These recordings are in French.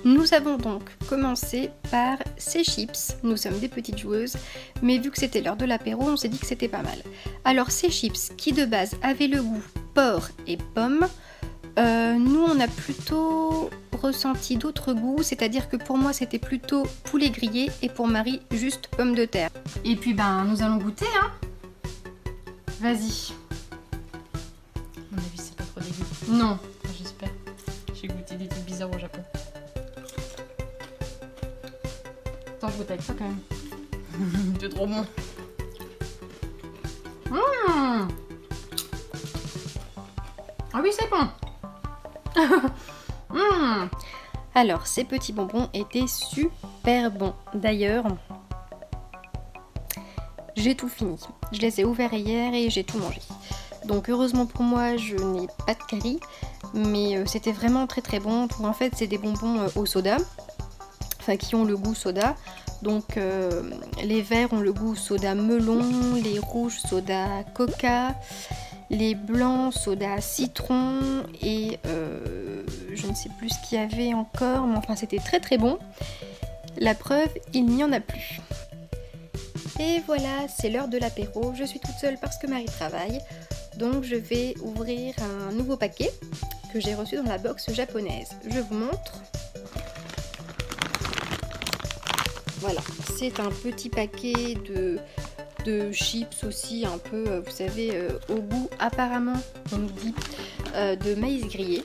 Nous avons donc commencé par ces chips. Nous sommes des petites joueuses, mais vu que c'était l'heure de l'apéro, on s'est dit que c'était pas mal. Alors ces chips qui de base avaient le goût porc et pomme, nous on a plutôt ressenti d'autres goûts, c'est-à-dire que pour moi c'était plutôt poulet grillé et pour Marie juste pommes de terre. Et puis ben nous allons goûter hein. Vas-y. À mon avis c'est pas trop dégueu. Non. J'espère. J'ai goûté des trucs bizarres au Japon. Attends, je goûte avec ça quand même. C'est trop bon. Mmh. Ah oui, c'est bon. Mmh. Alors, ces petits bonbons étaient super bons. D'ailleurs, j'ai tout fini. Je les ai ouverts hier et j'ai tout mangé. Donc heureusement pour moi, je n'ai pas de caries. Mais c'était vraiment très très bon. En fait, c'est des bonbons au soda. Enfin, qui ont le goût soda. Donc les verts ont le goût soda melon, les rouges soda coca, les blancs soda citron et je ne sais plus ce qu'il y avait encore, mais enfin c'était très très bon. La preuve, il n'y en a plus. Et voilà, c'est l'heure de l'apéro. Je suis toute seule parce que Marie travaille. Donc je vais ouvrir un nouveau paquet que j'ai reçu dans la box japonaise. Je vous montre. Voilà, c'est un petit paquet de chips aussi, un peu, vous savez, au goût apparemment, on nous dit, de maïs grillé.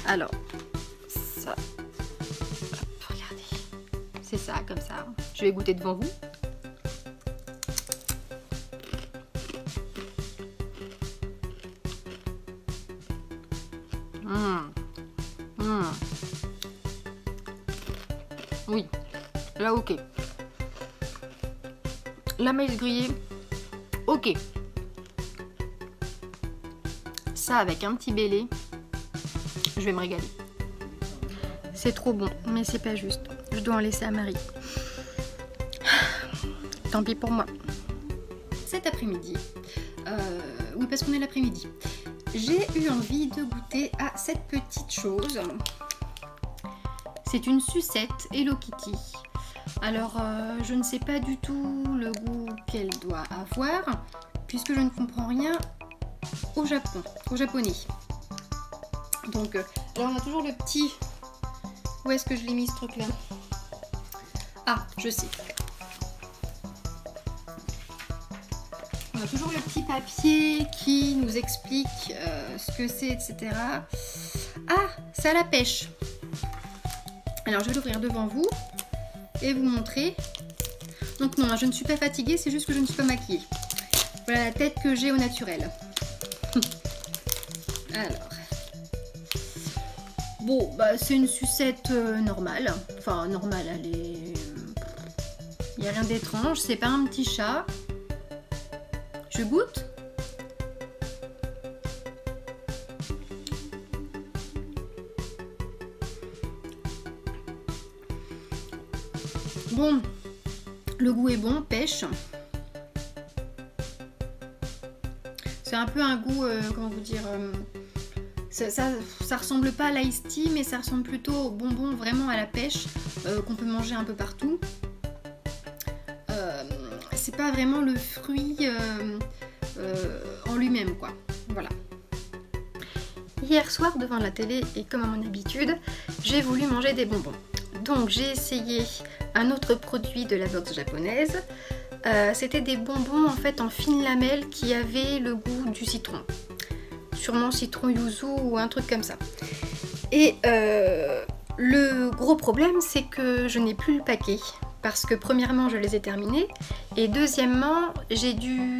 Alors, ça, hop, regardez, c'est ça, comme ça. Je vais goûter devant vous. Oui, là ok. La maïs grillée, ok. Ça avec un petit bélé, je vais me régaler. C'est trop bon, mais c'est pas juste. Je dois en laisser à Marie. Tant pis pour moi. Cet après-midi, oui parce qu'on est l'après-midi, j'ai eu envie de goûter à cette petite chose. C'est une sucette Hello Kitty. Alors, je ne sais pas du tout le goût qu'elle doit avoir, puisque je ne comprends rien au Japon, au japonais. Donc, alors on a toujours le petit... Où est-ce que je l'ai mis ce truc-là? Ah, je sais. On a toujours le petit papier qui nous explique ce que c'est, etc. Ah, c'est à la pêche. Alors je vais l'ouvrir devant vous et vous montrer. Donc non, je ne suis pas fatiguée, c'est juste que je ne suis pas maquillée. Voilà la tête que j'ai au naturel. Alors. Bon, bah c'est une sucette normale. Enfin, normale, elle est... Il n'y a rien d'étrange, c'est pas un petit chat. Je goûte. Bon, le goût est bon, pêche. C'est un peu un goût, comment vous dire, ça ressemble pas à l'ice tea, mais ça ressemble plutôt au bonbon vraiment à la pêche qu'on peut manger un peu partout. C'est pas vraiment le fruit en lui-même, quoi. Voilà. Hier soir, devant la télé, et comme à mon habitude, j'ai voulu manger des bonbons. Donc j'ai essayé un autre produit de la box japonaise. C'était des bonbons en fait en fines lamelles qui avaient le goût du citron. Sûrement citron yuzu ou un truc comme ça. Et le gros problème c'est que je n'ai plus le paquet. Parce que premièrement je les ai terminés. Et deuxièmement j'ai dû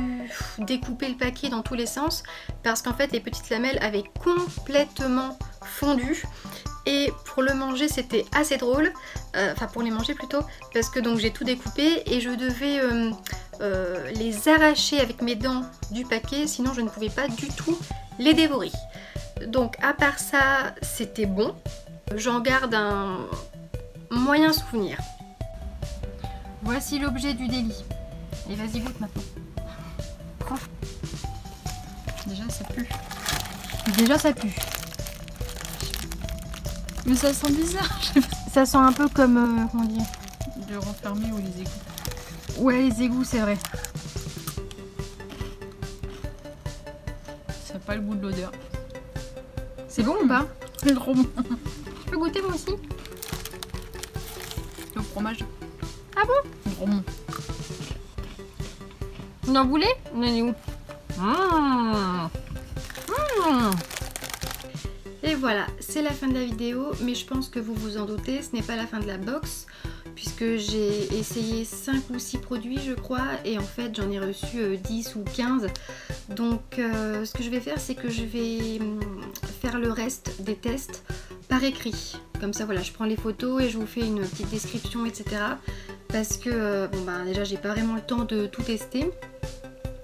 découper le paquet dans tous les sens. Parce qu'en fait les petites lamelles avaient complètement fondu. Et pour le manger c'était assez drôle, enfin pour les manger plutôt, parce que donc j'ai tout découpé et je devais les arracher avec mes dents du paquet, sinon je ne pouvais pas du tout les dévorer. Donc à part ça c'était bon, j'en garde un moyen souvenir. Voici l'objet du délit. Et vas-y goûte maintenant. Prends. Déjà ça pue. Déjà ça pue. Mais ça sent bizarre. Ça sent un peu comme, comment dire? Le renfermé ou les égouts. Ouais, les égouts, c'est vrai. Ça n'a pas le goût de l'odeur. C'est bon ou pas? C'est trop bon. Je peux goûter moi aussi? Le fromage. Ah bon? Trop bon. Vous en voulez? On en est où? Et voilà, c'est la fin de la vidéo, mais je pense que vous vous en doutez, ce n'est pas la fin de la box, puisque j'ai essayé 5 ou 6 produits je crois, et en fait j'en ai reçu 10 ou 15. Donc ce que je vais faire, c'est que je vais faire le reste des tests par écrit. Comme ça voilà, je prends les photos et je vous fais une petite description, etc. Parce que bon bah déjà j'ai pas vraiment le temps de tout tester.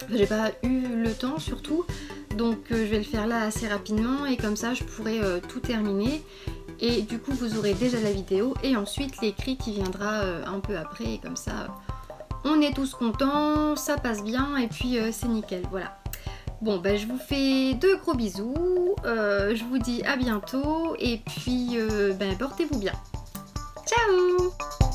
J'ai pas eu le temps surtout. Donc je vais le faire là assez rapidement et comme ça je pourrai tout terminer. Et du coup vous aurez déjà la vidéo et ensuite l'écrit qui viendra un peu après. Et comme ça on est tous contents, ça passe bien et puis c'est nickel, voilà. Bon bah je vous fais de gros bisous, je vous dis à bientôt et puis portez-vous bien. Ciao!